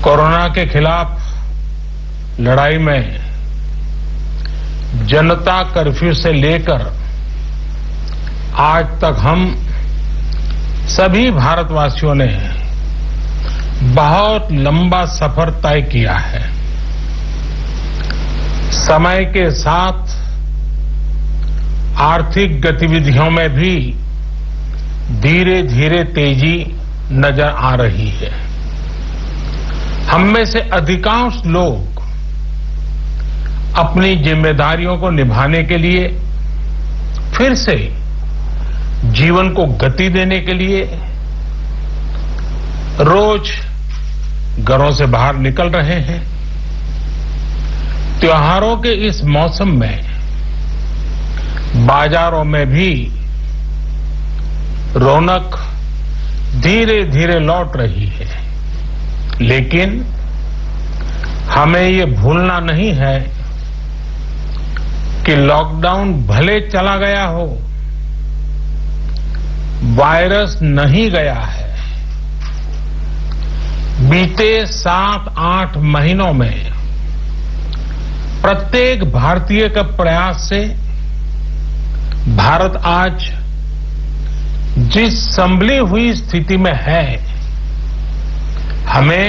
Corona के खिलाफ लड़ाई में जनता कर्फ्यू से लेकर आज तक हम सभी भारतवासियों ने बहुत लंबा सफर तय किया है। समय के साथ आर्थिक गतिविधियों में भी धीरे धीरे तेजी नजर आ रही है। हम में से अधिकांश लोग अपनी जिम्मेदारियों को निभाने के लिए फिर से जीवन को गति देने के लिए रोज घरों से बाहर निकल रहे हैं। त्योहारों के इस मौसम में बाजारों में भी रौनक धीरे धीरे लौट रही है, लेकिन हमें ये भूलना नहीं है कि लॉकडाउन भले चला गया हो, वायरस नहीं गया है। बीते 7-8 महीनों में प्रत्येक भारतीय के प्रयास से भारत आज जिस संभली हुई स्थिति में है, हमें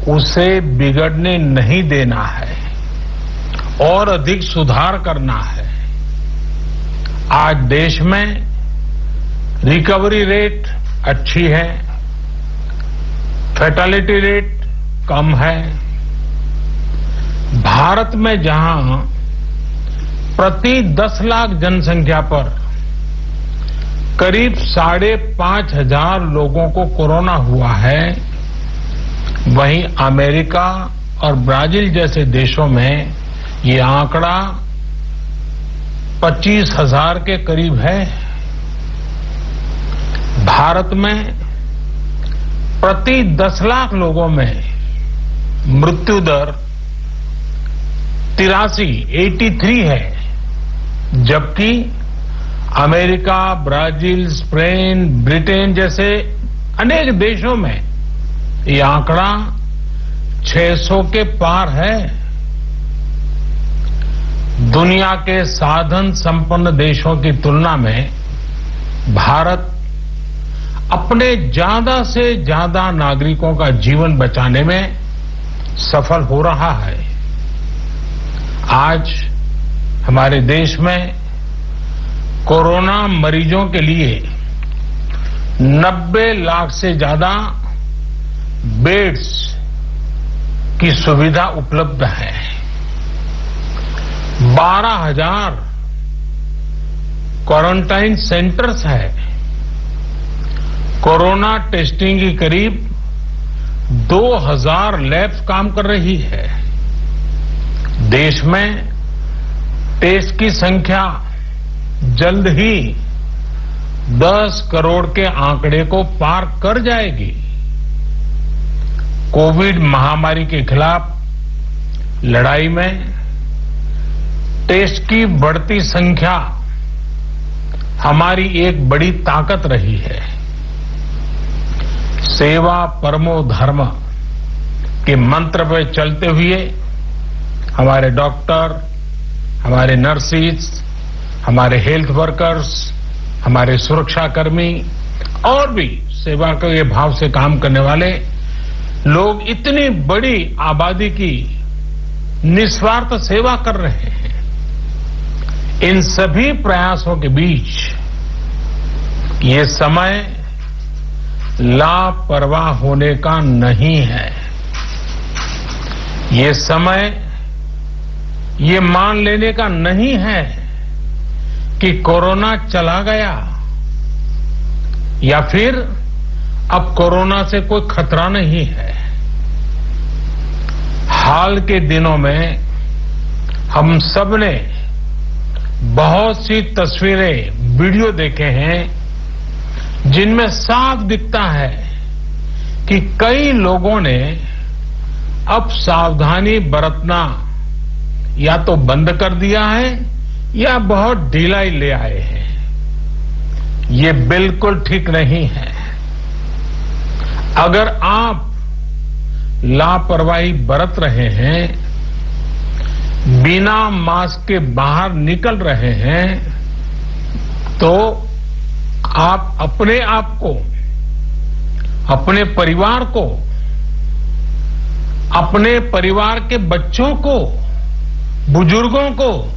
उसे बिगड़ने नहीं देना है और अधिक सुधार करना है। आज देश में रिकवरी रेट अच्छी है, फैटेलिटी रेट कम है। भारत में जहां प्रति 10 लाख जनसंख्या पर करीब 5,500 लोगों को कोरोना हुआ है, वहीं अमेरिका और ब्राजील जैसे देशों में ये आंकड़ा 25,000 के करीब है। भारत में प्रति 10 लाख लोगों में मृत्यु दर 83 है, जबकि अमेरिका, ब्राजील, स्पेन, ब्रिटेन जैसे अनेक देशों में ये आंकड़ा 600 के पार है। दुनिया के साधन संपन्न देशों की तुलना में भारत अपने ज्यादा से ज्यादा नागरिकों का जीवन बचाने में सफल हो रहा है। आज हमारे देश में कोरोना मरीजों के लिए 90 लाख से ज्यादा बेड्स की सुविधा उपलब्ध है। 12,000 क्वारंटाइन सेंटर्स है। कोरोना टेस्टिंग की करीब 2,000 लैब्स काम कर रही है। देश में टेस्ट की संख्या जल्द ही 10 करोड़ के आंकड़े को पार कर जाएगी। कोविड महामारी के खिलाफ लड़ाई में टेस्ट की बढ़ती संख्या हमारी एक बड़ी ताकत रही है। सेवा परमो धर्म के मंत्र पर चलते हुए हमारे डॉक्टर, हमारे नर्सिस, हमारे हेल्थ वर्कर्स, हमारे सुरक्षाकर्मी और भी सेवा के भाव से काम करने वाले लोग इतनी बड़ी आबादी की निस्वार्थ सेवा कर रहे हैं। इन सभी प्रयासों के बीच ये समय लापरवाह होने का नहीं है। ये समय ये मान लेने का नहीं है कि कोरोना चला गया या फिर अब कोरोना से कोई खतरा नहीं है। हाल के दिनों में हम सब ने बहुत सी तस्वीरें, वीडियो देखे हैं जिनमें साफ दिखता है कि कई लोगों ने अब सावधानी बरतना या तो बंद कर दिया है या बहुत ढिलाई ले आए हैं। ये बिल्कुल ठीक नहीं है। अगर आप लापरवाही बरत रहे हैं, बिना मास्क के बाहर निकल रहे हैं, तो आप अपने आप को, अपने परिवार को, अपने परिवार के बच्चों को, बुजुर्गों को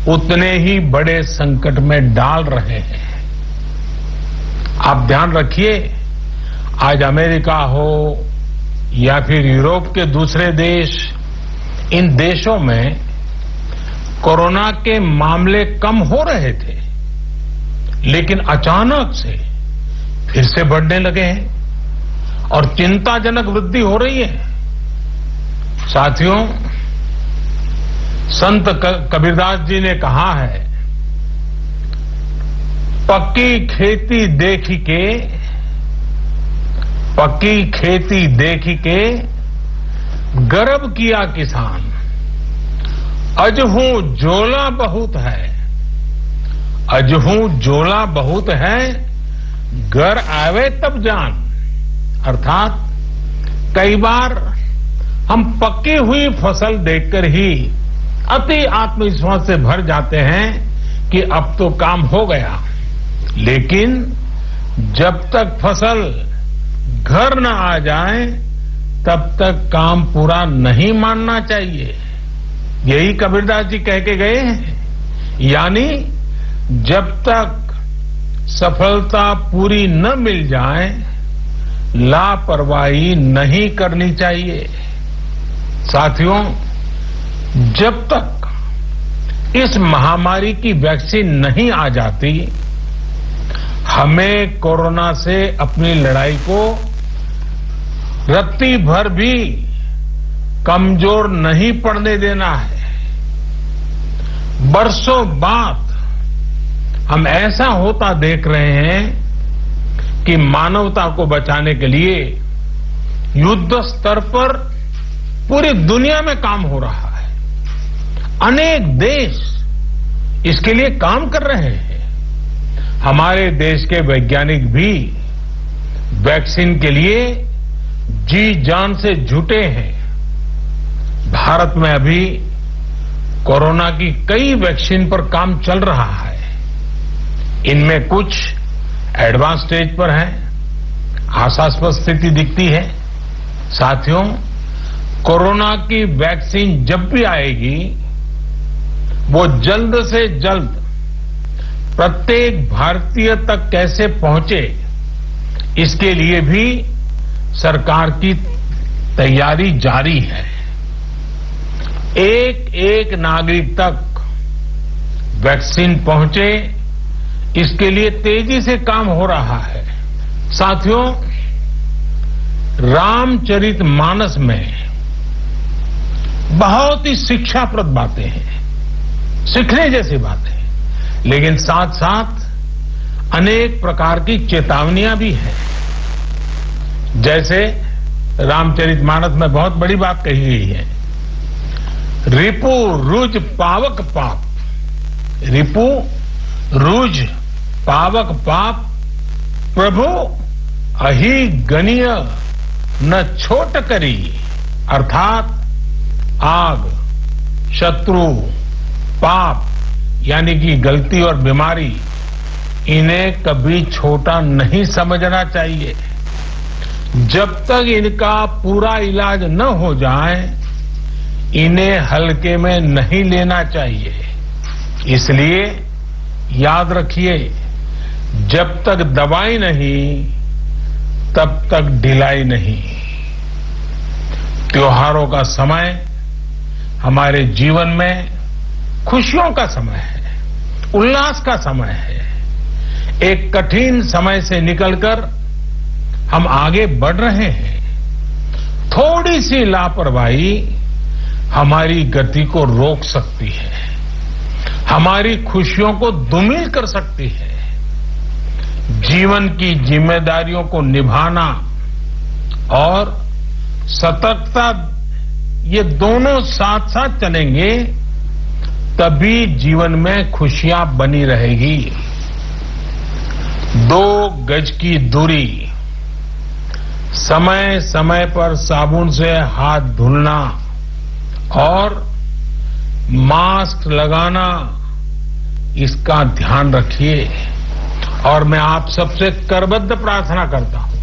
उतने ही बड़े संकट में डाल रहे हैं। आप ध्यान रखिए, आज अमेरिका हो या फिर यूरोप के दूसरे देश, इन देशों में कोरोना के मामले कम हो रहे थे, लेकिन अचानक से फिर से बढ़ने लगे हैं और चिंताजनक वृद्धि हो रही है। साथियों, संत कबीरदास जी ने कहा है, पक्की खेती देखी के गर्व किया किसान, अजहू जोला बहुत है, घर आवे तब जान। अर्थात कई बार हम पक्की हुई फसल देखकर ही अति आत्मविश्वास से भर जाते हैं कि अब तो काम हो गया, लेकिन जब तक फसल घर न आ जाए तब तक काम पूरा नहीं मानना चाहिए। यही कबीरदास जी कह के गए हैं। यानी जब तक सफलता पूरी न मिल जाए, लापरवाही नहीं करनी चाहिए। साथियों, जब तक इस महामारी की वैक्सीन नहीं आ जाती, हमें कोरोना से अपनी लड़ाई को रत्ती भर भी कमजोर नहीं पड़ने देना है। बरसों बाद हम ऐसा होता देख रहे हैं कि मानवता को बचाने के लिए युद्ध स्तर पर पूरी दुनिया में काम हो रहा है। अनेक देश इसके लिए काम कर रहे हैं। हमारे देश के वैज्ञानिक भी वैक्सीन के लिए जी जान से जुटे हैं। भारत में अभी कोरोना की कई वैक्सीन पर काम चल रहा है। इनमें कुछ एडवांस स्टेज पर है, आशास्पद स्थिति दिखती है। साथियों, कोरोना की वैक्सीन जब भी आएगी, वो जल्द से जल्द प्रत्येक भारतीय तक कैसे पहुंचे, इसके लिए भी सरकार की तैयारी जारी है। एक एक नागरिक तक वैक्सीन पहुंचे, इसके लिए तेजी से काम हो रहा है। साथियों, रामचरितमानस में बहुत ही शिक्षाप्रद बातें हैं, सीखने जैसी बातें हैं, लेकिन साथ साथ अनेक प्रकार की चेतावनियां भी हैं। जैसे रामचरितमानस में बहुत बड़ी बात कही गई है, रिपु रुज पावक पाप, रिपु रुज पावक पाप, प्रभु अहि गनीय न छोट करी। अर्थात आग, शत्रु, पाप यानी कि गलती और बीमारी, इन्हें कभी छोटा नहीं समझना चाहिए। जब तक इनका पूरा इलाज न हो जाए, इन्हें हल्के में नहीं लेना चाहिए। इसलिए याद रखिए, जब तक दवाई नहीं तब तक ढिलाई नहीं। त्योहारों का समय हमारे जीवन में खुशियों का समय है, उल्लास का समय है। एक कठिन समय से निकलकर हम आगे बढ़ रहे हैं। थोड़ी सी लापरवाही हमारी गति को रोक सकती है, हमारी खुशियों को धूमिल कर सकती है। जीवन की जिम्मेदारियों को निभाना और सतर्कता, ये दोनों साथ साथ चलेंगे, तभी जीवन में खुशियां बनी रहेगी। 2 गज की दूरी, समय समय पर साबुन से हाथ धुलना और मास्क लगाना, इसका ध्यान रखिए। और मैं आप सबसे करबद्ध प्रार्थना करता हूं,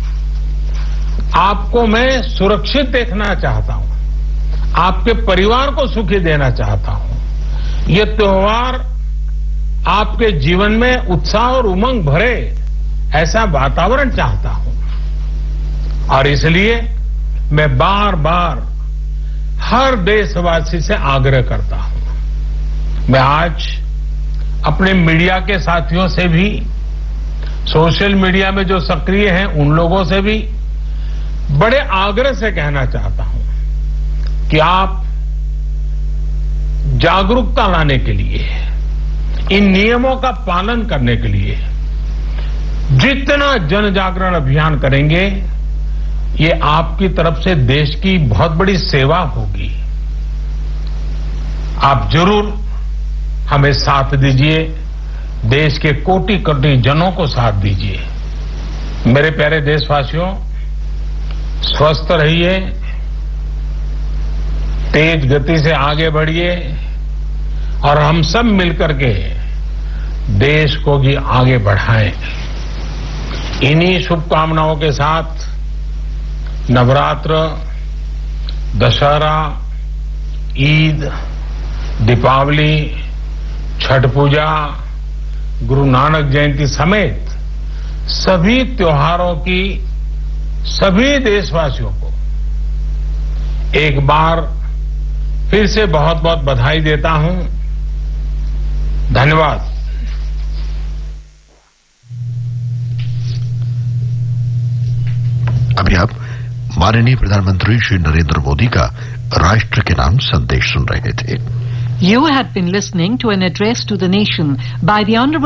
आपको मैं सुरक्षित देखना चाहता हूं, आपके परिवार को सुखी देना चाहता हूं। ये त्योहार आपके जीवन में उत्साह और उमंग भरे, ऐसा वातावरण चाहता हूं। और इसलिए मैं बार बार हर देशवासी से आग्रह करता हूं। मैं आज अपने मीडिया के साथियों से भी, सोशल मीडिया में जो सक्रिय हैं उन लोगों से भी बड़े आग्रह से कहना चाहता हूं कि आप जागरूकता लाने के लिए, इन नियमों का पालन करने के लिए जितना जन जागरण अभियान करेंगे, ये आपकी तरफ से देश की बहुत बड़ी सेवा होगी। आप जरूर हमें साथ दीजिए, देश के कोटि कोटि जनों को साथ दीजिए। मेरे प्यारे देशवासियों, स्वस्थ रहिए, तेज गति से आगे बढ़िए और हम सब मिलकर के देश को भी आगे बढ़ाएं। इन्हीं शुभकामनाओं के साथ नवरात्र, दशहरा, ईद, दीपावली, छठ पूजा, गुरु नानक जयंती समेत सभी त्योहारों की सभी देशवासियों को एक बार फिर से बहुत बहुत बधाई देता हूं। धन्यवाद। अभी आप माननीय प्रधानमंत्री श्री नरेंद्र मोदी का राष्ट्र के नाम संदेश सुन रहे थे। You had been listening to an address to the nation by the Honorable